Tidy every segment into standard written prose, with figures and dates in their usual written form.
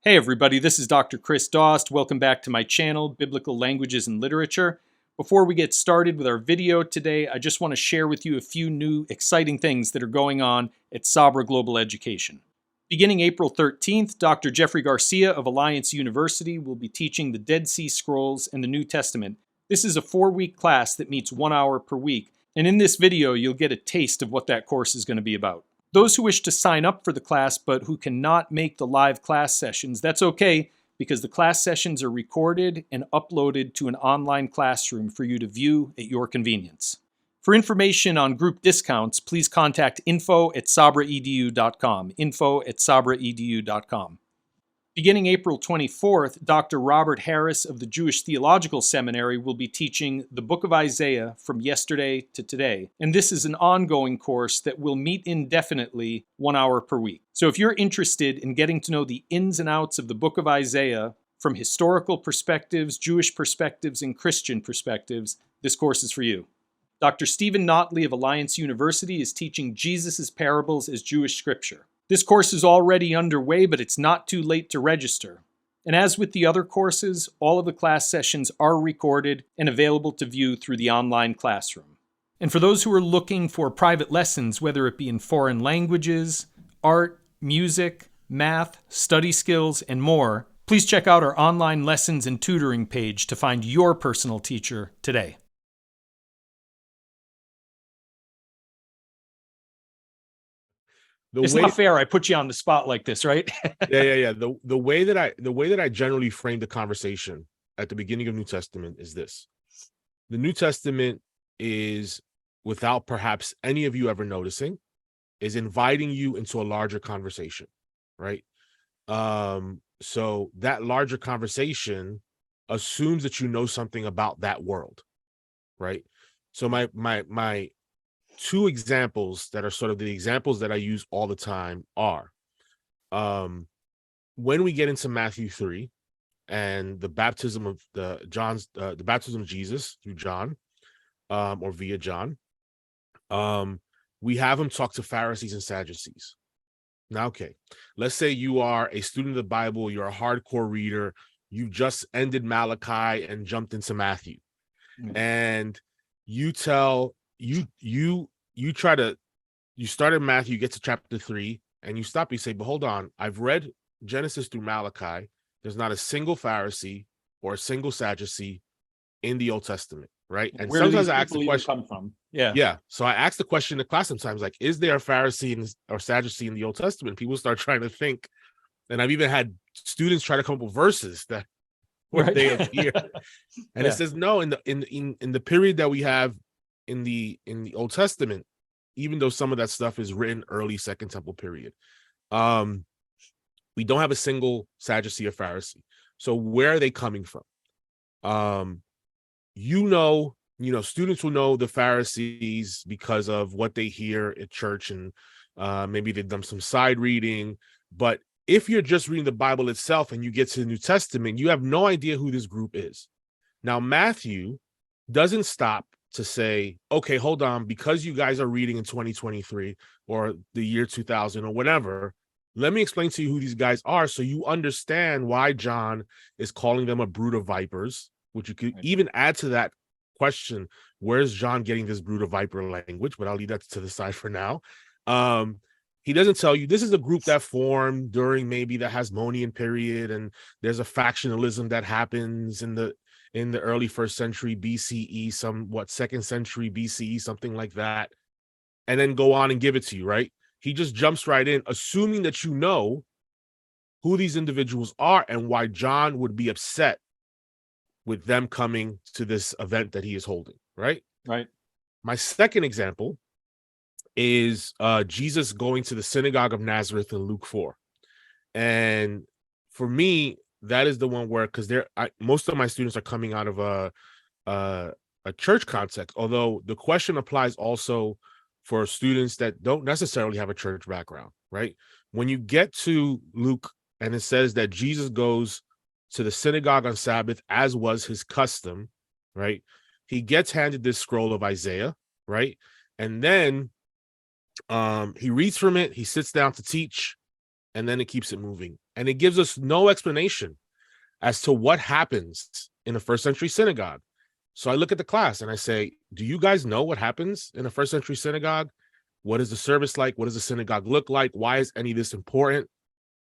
Hey everybody, this is Dr. Chris Dost. Welcome back to my channel, Biblical Languages and Literature. Before we get started with our video today, I just want to share with you a few new exciting things that are going on at Sabra Global Education. Beginning April 13th, Dr. Jeffrey García of Alliance University will be teaching the Dead Sea Scrolls and the New Testament. This is a 4-week class that meets 1 hour per week, and in this video you'll get a taste of what that course is going to be about. Those who wish to sign up for the class but who cannot make the live class sessions, that's okay because the class sessions are recorded and uploaded to an online classroom for you to view at your convenience. For information on group discounts, please contact info@sabraedu.com, info@sabraedu.com. Beginning April 24th, Dr. Robert Harris of the Jewish Theological Seminary will be teaching the Book of Isaiah from yesterday to today. And this is an ongoing course that will meet indefinitely 1 hour per week. So if you're interested in getting to know the ins and outs of the Book of Isaiah from historical perspectives, Jewish perspectives, and Christian perspectives, this course is for you. Dr. Stephen Notley of Alliance University is teaching Jesus' parables as Jewish scripture. This course is already underway, but it's not too late to register. And as with the other courses, all of the class sessions are recorded and available to view through the online classroom. And for those who are looking for private lessons, whether it be in foreign languages, art, music, math, study skills, and more, please check out our online lessons and tutoring page to find your personal teacher today. It's not fair I put you on the spot like this, right? Yeah. The way that I generally frame the conversation at the beginning of New Testament is this. The New Testament is, without perhaps any of you ever noticing, is inviting you into a larger conversation, right? So that larger conversation assumes that you know something about that world, right? So my two examples that are sort of the examples that I use all the time are when we get into Matthew 3 and the baptism of the baptism of Jesus through John, or via John, we have him talk to Pharisees and Sadducees. Now, okay, let's say you are a student of the Bible, you're a hardcore reader, you've just ended Malachi and jumped into Matthew, and you tell you started Matthew, you get to chapter 3, and you stop, you say, but hold on, I've read Genesis through Malachi. There's not a single Pharisee or a single Sadducee in the Old Testament, right? And where sometimes do I ask the question, come from? Yeah. Yeah. So I ask the question in the class sometimes, like, is there a Pharisee or Sadducee in the Old Testament? People start trying to think. And I've even had students try to come up with verses that where they appear. And it says no, in the period that we have in the Old Testament, even though some of that stuff is written early Second Temple period, we don't have a single Sadducee or Pharisee. So where are they coming from? Students will know the Pharisees because of what they hear at church, and maybe they've done some side reading. But if you're just reading the Bible itself and you get to the New Testament, you have no idea who this group is. Now, Matthew doesn't stop to say, okay, hold on, because you guys are reading in 2023 or the year 2000 or whatever, let me explain to you who these guys are so you understand why John is calling them a brood of vipers, which you could even add to that question, where's John getting this brood of viper language? But I'll leave that to the side for now. He doesn't tell you this is a group that formed during maybe the Hasmonean period, and there's a factionalism that happens in the early 1st century BCE, somewhat 2nd century BCE, something like that, and then go on and give it to you, right? He just jumps right in, assuming that you know who these individuals are and why John would be upset with them coming to this event that he is holding, right? Right. My second example is Jesus going to the synagogue of Nazareth in Luke 4. And for me, that is the one where, because most of my students are coming out of a church context, although the question applies also for students that don't necessarily have a church background, right? When you get to Luke and it says that Jesus goes to the synagogue on Sabbath, as was his custom, right? He gets handed this scroll of Isaiah, right? And then he reads from it, he sits down to teach, and then it keeps it moving. And it gives us no explanation as to what happens in a first century synagogue. So I look at the class and I say, do you guys know what happens in a first century synagogue? What is the service like? What does the synagogue look like? Why is any of this important?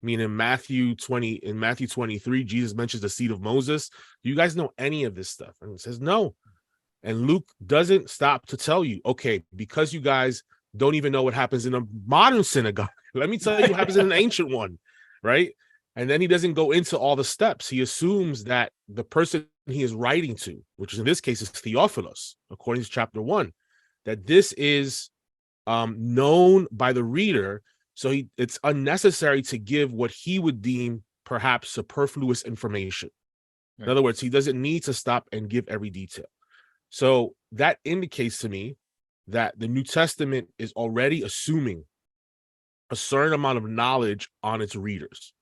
I mean, in Matthew 23, Jesus mentions the seat of Moses. Do you guys know any of this stuff? And it says no. And Luke doesn't stop to tell you, okay, because you guys don't even know what happens in a modern synagogue, let me tell you what happens in an ancient one, right? And then he doesn't go into all the steps. He assumes that the person he is writing to, which in this case is Theophilus, according to chapter 1, that this is known by the reader. So it's unnecessary to give what he would deem perhaps superfluous information. Right. In other words, he doesn't need to stop and give every detail. So that indicates to me that the New Testament is already assuming a certain amount of knowledge on its readers.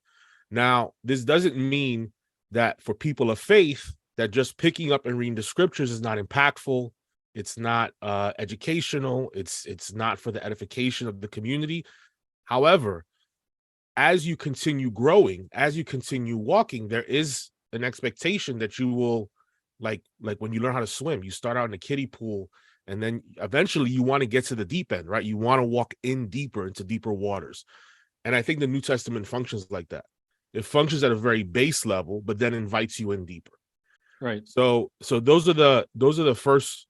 Now, this doesn't mean that for people of faith, that just picking up and reading the scriptures is not impactful. It's not educational. It's not for the edification of the community. However, as you continue growing, as you continue walking, there is an expectation that you will, like when you learn how to swim, you start out in a kiddie pool, and then eventually you want to get to the deep end, right? You want to walk in deeper into deeper waters. And I think the New Testament functions like that. It functions at a very base level, but then invites you in deeper. Right. So those are the first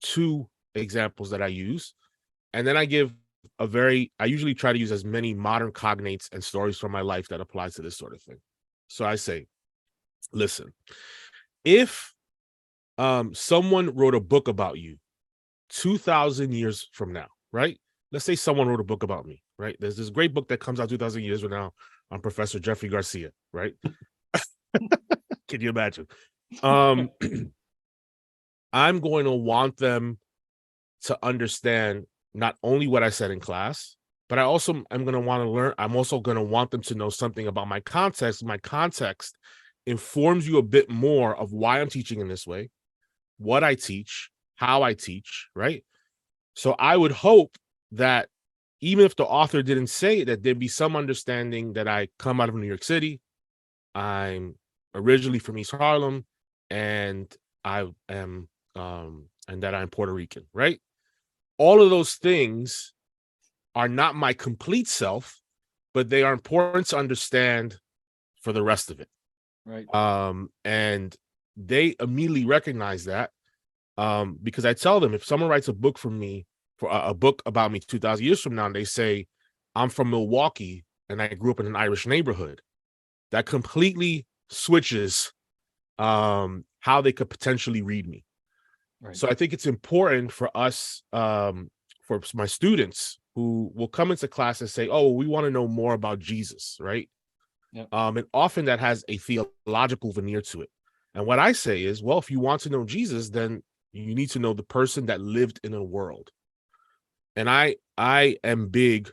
two examples that I use. And then I usually try to use as many modern cognates and stories from my life that applies to this sort of thing. So I say, listen, if someone wrote a book about you 2,000 years from now, right? Let's say someone wrote a book about me, right? There's this great book that comes out 2,000 years from now on Professor Jeffrey Garcia, right? Can you imagine? I'm going to want them to understand not only what I said in class, but I also am going to want to learn. I'm also going to want them to know something about my context. My context informs you a bit more of why I'm teaching in this way, what I teach, how I teach, right? So I would hope that even if the author didn't say it, that there'd be some understanding that I come out of New York City, I'm originally from East Harlem, and I am and that I'm Puerto Rican, right? All of those things are not my complete self, but they are important to understand for the rest of it. Right. And they immediately recognize that, because I tell them, if someone writes a book from me, for a book about me 2,000 years from now, and they say, I'm from Milwaukee and I grew up in an Irish neighborhood, that completely switches how they could potentially read me. Right. So I think it's important for us, for my students who will come into class and say, oh, we want to know more about Jesus, right? Yep. And often that has a theological veneer to it. And what I say is, well, if you want to know Jesus, then you need to know the person that lived in a world. And I am big.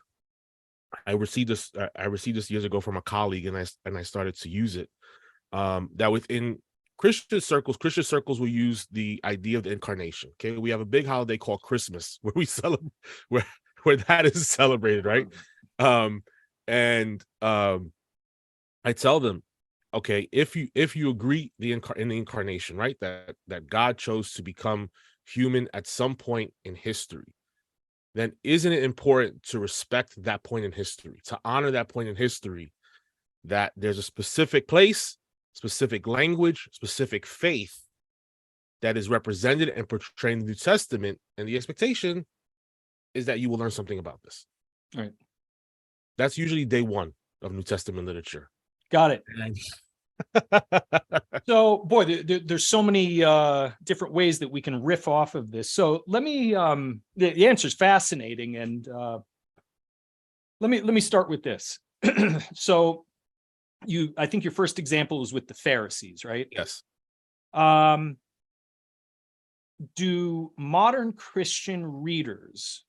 I received this years ago from a colleague, and I started to use it. That within Christian circles will use the idea of the incarnation. Okay, we have a big holiday called Christmas where we celebrate, where that is celebrated, right? I tell them, okay, if you agree in the incarnation, right, that God chose to become human at some point in history, then isn't it important to respect that point in history, to honor that point in history, that there's a specific place, specific language, specific faith that is represented and portrayed in the New Testament, and the expectation is that you will learn something about this. Right. That's usually day one of New Testament literature. Got it. So, boy, there's so many different ways that we can riff off of this. So let me, the answer is fascinating. And let me start with this. So I think your first example was with the Pharisees, right? Yes. Do modern Christian readers,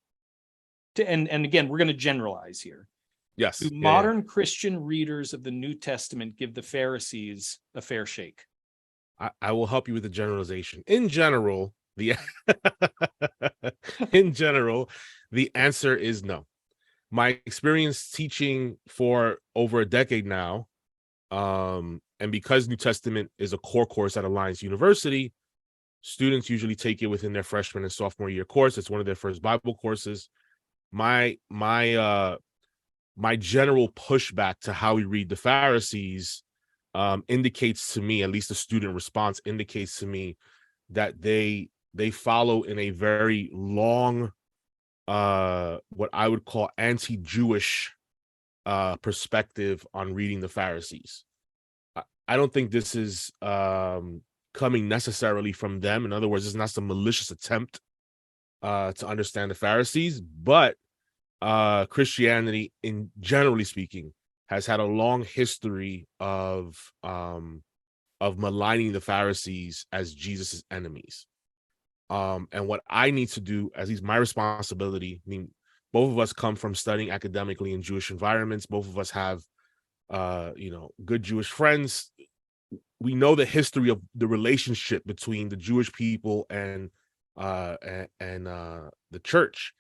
and again, we're going to generalize here. Yes. Do modern Christian readers of the New Testament give the Pharisees a fair shake? I will help you with the generalization. In general, the answer is no. My experience teaching for over a decade now And because New Testament is a core course at Alliance University, students usually take it within their freshman and sophomore year course. It's one of their first Bible courses. My general pushback to how we read the Pharisees indicates to me, at least the student response indicates to me, that they follow in a very long, what I would call anti-Jewish perspective on reading the Pharisees. I don't think this is coming necessarily from them. In other words, it's not some malicious attempt to understand the Pharisees, but Christianity, in generally speaking, has had a long history of maligning the Pharisees as Jesus's enemies. And what I need to do, as is my responsibility, I mean, both of us come from studying academically in Jewish environments. Both of us have, good Jewish friends. We know the history of the relationship between the Jewish people and the church.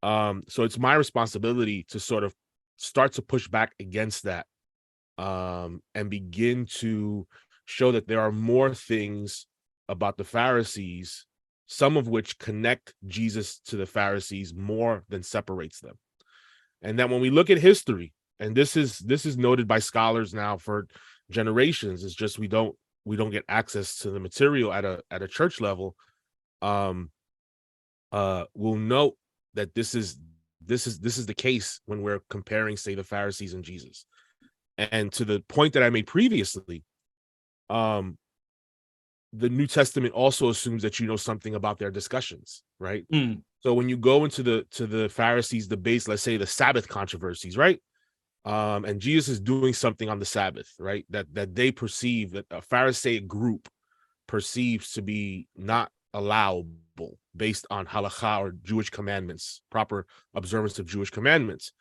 So it's my responsibility to sort of start to push back against that, and begin to show that there are more things about the Pharisees, some of which connect Jesus to the Pharisees more than separates them. And that when we look at history, and this is noted by scholars now for generations, it's just we don't get access to the material at a church level. We'll note that this is the case when we're comparing, say, the Pharisees and Jesus. And to the point that I made previously, the New Testament also assumes that you know something about their discussions, right? So when you go into the Pharisees' debates, let's say the Sabbath controversies, right? And Jesus is doing something on the Sabbath, right? That they perceive, that a Pharisaic group perceives to be not allowable based on halakha or Jewish commandments, proper observance of Jewish commandments.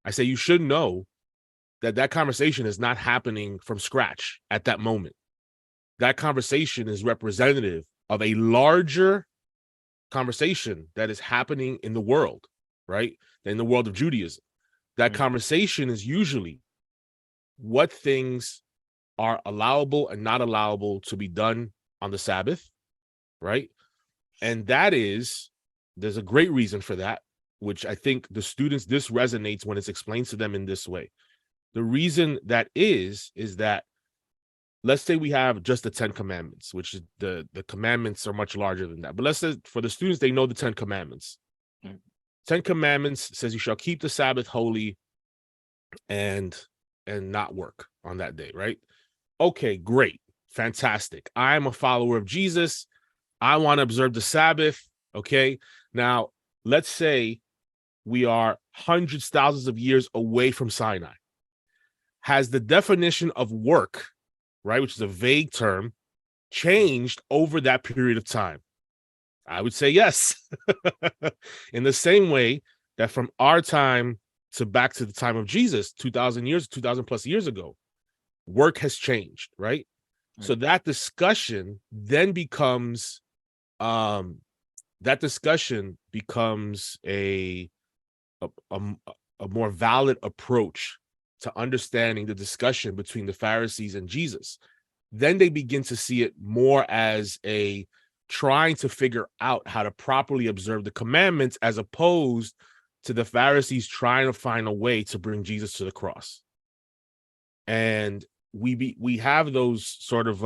I say you should know that conversation is not happening from scratch at that moment. That conversation is representative of a larger conversation that is happening in the world, right? In the world of Judaism. That conversation is usually what things are allowable and not allowable to be done on the Sabbath, right? And there's a great reason for that, which I think the students, this resonates when it's explained to them in this way. The reason that is that, let's say we have just the 10 commandments, which is the commandments are much larger than that. But let's say for the students, they know the 10 commandments. 10 commandments says you shall keep the Sabbath holy and not work on that day, right? Okay, great. Fantastic. I'm a follower of Jesus. I want to observe the Sabbath. Okay. Now, let's say we are hundreds, thousands of years away from Sinai. Has the definition of work, right, which is a vague term, changed over that period of time? I would say yes. In the same way that from our time to back to the time of Jesus, 2,000 years, 2,000 plus years ago, work has changed, right? So that discussion then becomes a more valid approach to understanding the discussion between the Pharisees and Jesus. Then they begin to see it more as a trying to figure out how to properly observe the commandments, as opposed to the Pharisees trying to find a way to bring Jesus to the cross. And we have those sort of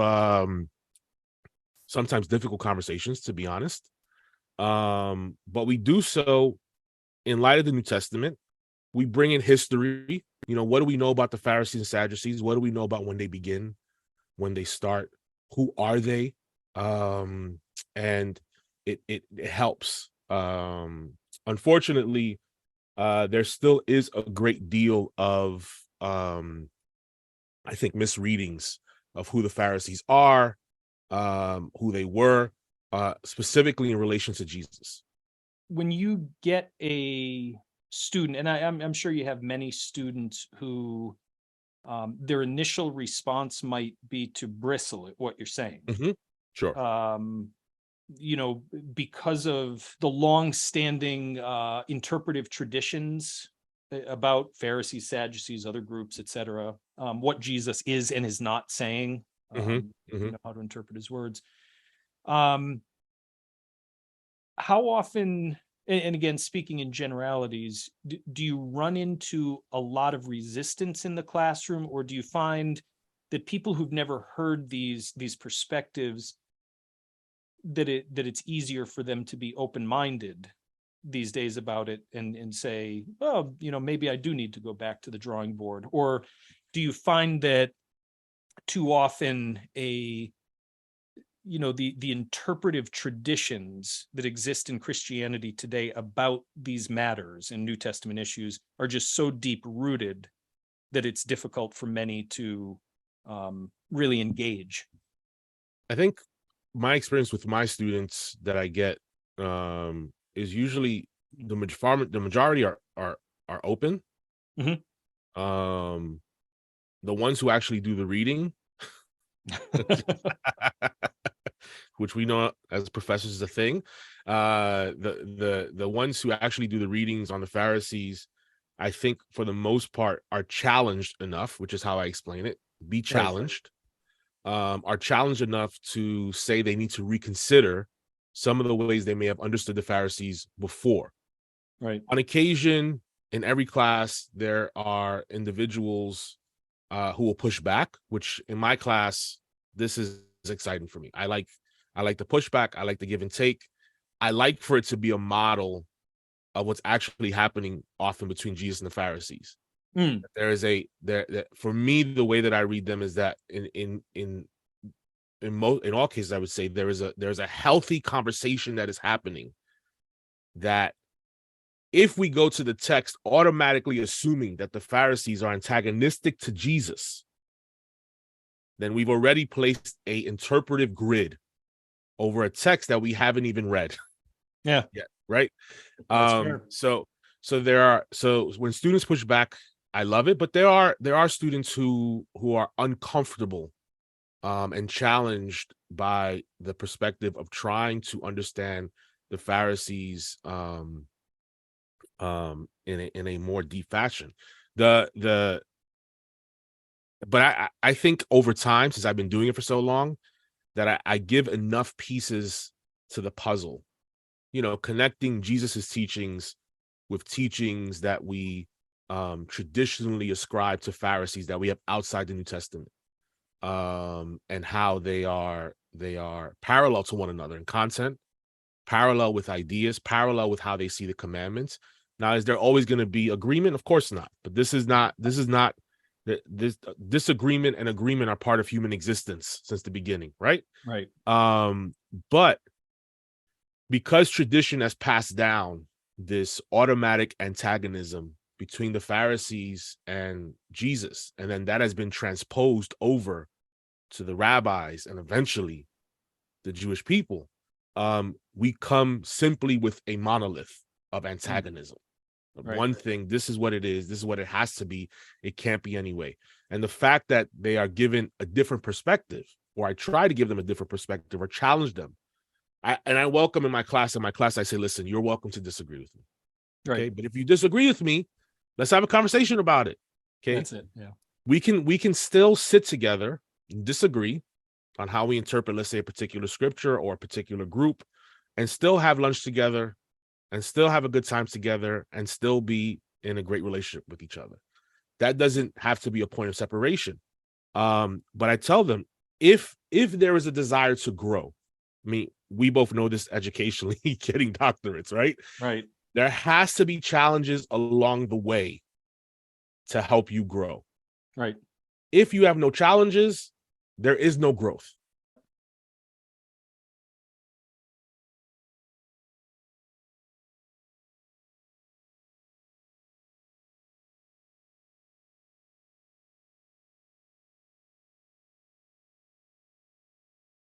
sometimes difficult conversations, to be honest. But we do so in light of the New Testament. We bring in history. What do we know about the Pharisees and Sadducees? What do we know about when they begin, when they start? Who are they? And it helps. Unfortunately, there still is a great deal of, I think, misreadings of who the Pharisees are, who they were, specifically in relation to Jesus. When you get a student, and I'm sure you have many students who their initial response might be to bristle at what you're saying. Sure. Because of the long-standing interpretive traditions about Pharisees, Sadducees, other groups, etc. what Jesus is and is not saying, how to interpret his words. How often, and again, speaking in generalities, do you run into a lot of resistance in the classroom, or do you find that people who've never heard these perspectives, that it's easier for them to be open-minded these days about it and say, oh, maybe I do need to go back to the drawing board? Or do you find that too often the interpretive traditions that exist in Christianity today about these matters and New Testament issues are just so deep rooted that it's difficult for many to really engage? I think my experience with my students that I get is usually the majority are open. The ones who actually do the reading, which we know as professors is a thing, the ones who actually do the readings on the Pharisees, I think for the most part are challenged enough, which is how I explain it, be challenged, are challenged enough to say they need to reconsider some of the ways they may have understood the Pharisees before. Right. On occasion, in every class, there are individuals who will push back, which in my class, this is exciting for me. I like the pushback. I like the give and take. I like for it to be a model of what's actually happening often between Jesus and the Pharisees. There is for me, the way that I read them is that in all cases, I would say there's a healthy conversation that is happening, that if we go to the text automatically assuming that the Pharisees are antagonistic to Jesus, then we've already placed a interpretive grid over a text that we haven't even read. Yeah. Yet, right? So when students push back, I love it, but there are students who are uncomfortable and challenged by the perspective of trying to understand the Pharisees in a more deep fashion. But I think over time, since I've been doing it for so long, that I give enough pieces to the puzzle, connecting Jesus's teachings with teachings that we traditionally ascribe to Pharisees that we have outside the New Testament, and how they are parallel to one another in content, parallel with ideas, parallel with how they see the commandments. Now, is there always going to be agreement? Of course not. But this disagreement and agreement are part of human existence since the beginning, right? Right. But because tradition has passed down this automatic antagonism between the Pharisees and Jesus, and then that has been transposed over to the rabbis and eventually the Jewish people, we come simply with a monolith of antagonism. Right. One thing, this is what it is, this is what it has to be, it can't be any way. And the fact that they are given a different perspective, or I try to give them a different perspective or challenge them, I welcome in my class, I say, listen, you're welcome to disagree with me. Okay. Right. But if you disagree with me, let's have a conversation about it. Okay. That's it. Yeah. We can still sit together and disagree on how we interpret, let's say, a particular scripture or a particular group, and still have lunch together and still have a good time together and still be in a great relationship with each other. That doesn't have to be a point of separation. But I tell them, if there is a desire to grow, I mean, we both know this educationally, getting doctorates, right? Right. There has to be challenges along the way to help you grow. Right. If you have no challenges, there is no growth.